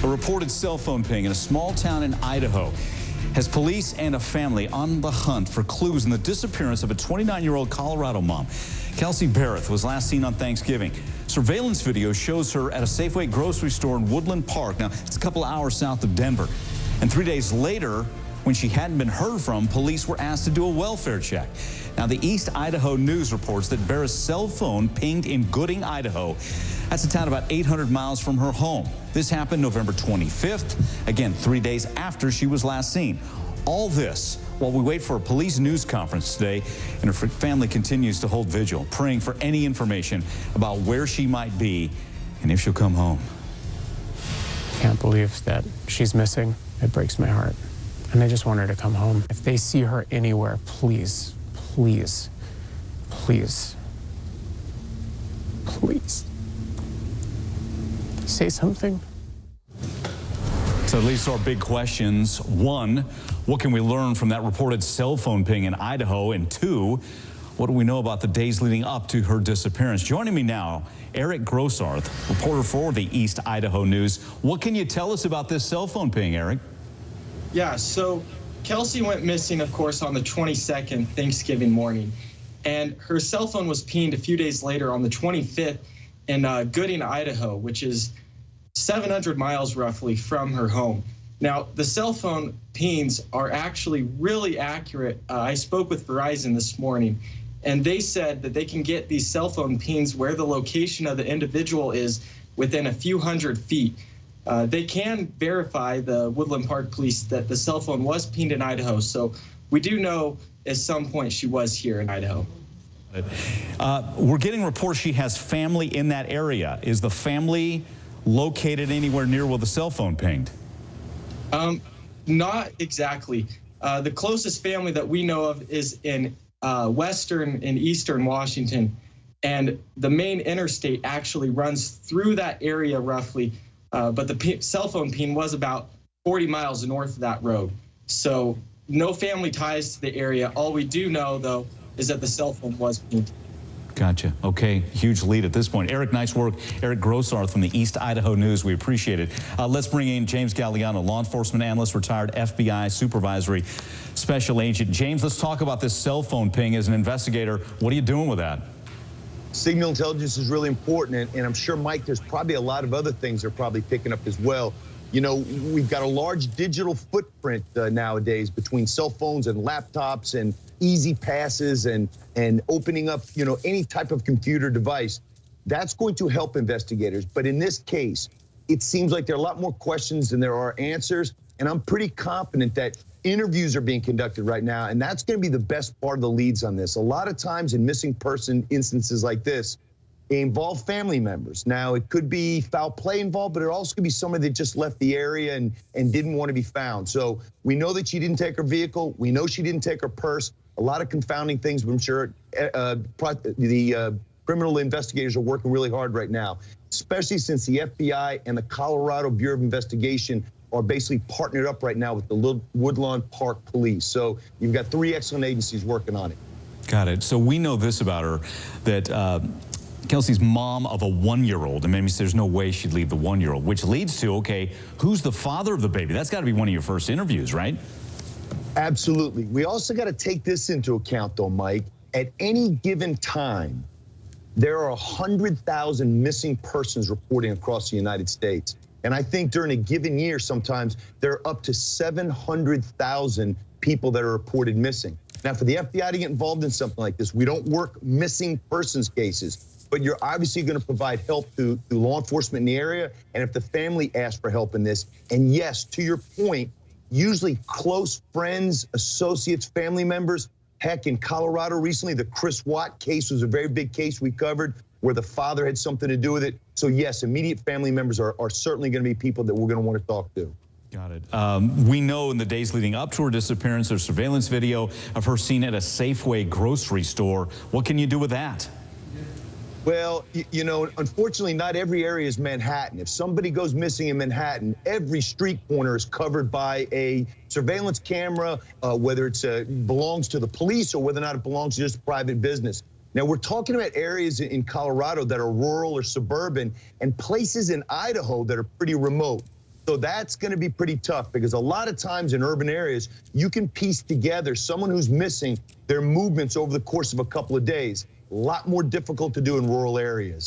A reported cell phone ping in a small town in Idaho has police and a family on the hunt for clues in the disappearance of a 29-year-old Colorado mom. Kelsey Berreth was last seen on Thanksgiving. Surveillance video shows her at a Safeway grocery store in Woodland Park. Now, it's a couple hours south of Denver. And 3 days later, when she hadn't been heard from, police were asked to do a welfare check. Now, the East Idaho News reports that Berreth's cell phone pinged in Gooding, Idaho. That's a town about 800 miles from her home. This happened November 25th, again, 3 days after she was last seen. All this while we wait for a police news conference today, and her family continues to hold vigil, praying for any information about where she might be and if she'll come home. Can't believe that she's missing. It breaks my heart. And I just want her to come home. If they see her anywhere, please, please, please, please, say something. So at least our big questions. One, what can we learn from that reported cell phone ping in Idaho? And two, what do we know about the days leading up to her disappearance? Joining me now, Eric Grossarth, reporter for the East Idaho News. What can you tell us about this cell phone ping, Eric? Yeah, so Kelsey went missing, of course, on the 22nd, Thanksgiving morning. And her cell phone was pinged a few days later on the 25th in Gooding, Idaho, which is 700 miles roughly from her home. Now, the cell phone pings are actually really accurate. I spoke with Verizon this morning, and they said that they can get these cell phone pings where the location of the individual is within a few hundred feet. They can verify, the Woodland Park Police, that the cell phone was pinged in Idaho. So we do know at some point she was here in Idaho. We're getting reports she has family in that area. Is the family located anywhere near where the cell phone pinged? Not exactly. The closest family that we know of is in western and eastern Washington, and the main interstate actually runs through that area roughly, but the cell phone ping was about 40 miles north of that road. So no family ties to the area. All we do know, though, is that the cell phone was pinged. Gotcha. Okay, huge lead at this point. Eric, nice work. Eric Grossarth from the East Idaho News. We appreciate it. Let's bring in James Galliano, law enforcement analyst, retired FBI supervisory special agent. James, let's talk about this cell phone ping as an investigator. What are you doing with that? Signal intelligence is really important, and I'm sure, Mike, there's probably a lot of other things they're probably picking up as well. You know, we've got a large digital footprint nowadays between cell phones and laptops and easy passes and opening up, you know, any type of computer device. That's going to help investigators. But in this case, it seems like there are a lot more questions than there are answers. And I'm pretty confident that interviews are being conducted right now. And that's going to be the best part of the leads on this. A lot of times in missing person instances like this, they involve family members. Now, it could be foul play involved, but it also could be somebody that just left the area and didn't want to be found. So we know that she didn't take her vehicle. We know she didn't take her purse. A lot of confounding things, but I'm sure the criminal investigators are working really hard right now, especially since the FBI and the Colorado Bureau of Investigation are basically partnered up right now with the Woodland Park Police. So you've got three excellent agencies working on it. Got it. So we know this about her, that Kelsey's mom of a 1-year-old, and maybe there's no way she'd leave the 1-year-old, which leads to, okay, who's the father of the baby? That's got to be one of your first interviews, right? Absolutely. We also got to take this into account, though, Mike. At any given time, there are 100,000 missing persons reporting across the United States. And I think during a given year, sometimes there are up to 700,000 people that are reported missing. Now, for the FBI to get involved in something like this, we don't work missing persons cases, but you're obviously going to provide help to law enforcement in the area. And if the family asks for help in this, and yes, to your point, usually close friends, associates, family members. Heck, in Colorado recently, the Chris Watt case was a very big case we covered where the father had something to do with it. So yes, immediate family members are certainly going to be people that we're going to want to talk to. Got it. We know in the days leading up to her disappearance, there's surveillance video of her seen at a Safeway grocery store. What can you do with that? Well, you know, unfortunately, not every area is Manhattan. If somebody goes missing in Manhattan, every street corner is covered by a surveillance camera, whether it belongs to the police or whether or not it belongs to just private business. Now, we're talking about areas in Colorado that are rural or suburban and places in Idaho that are pretty remote. So that's going to be pretty tough because a lot of times in urban areas, you can piece together someone who's missing, their movements over the course of a couple of days. A lot more difficult to do in rural areas.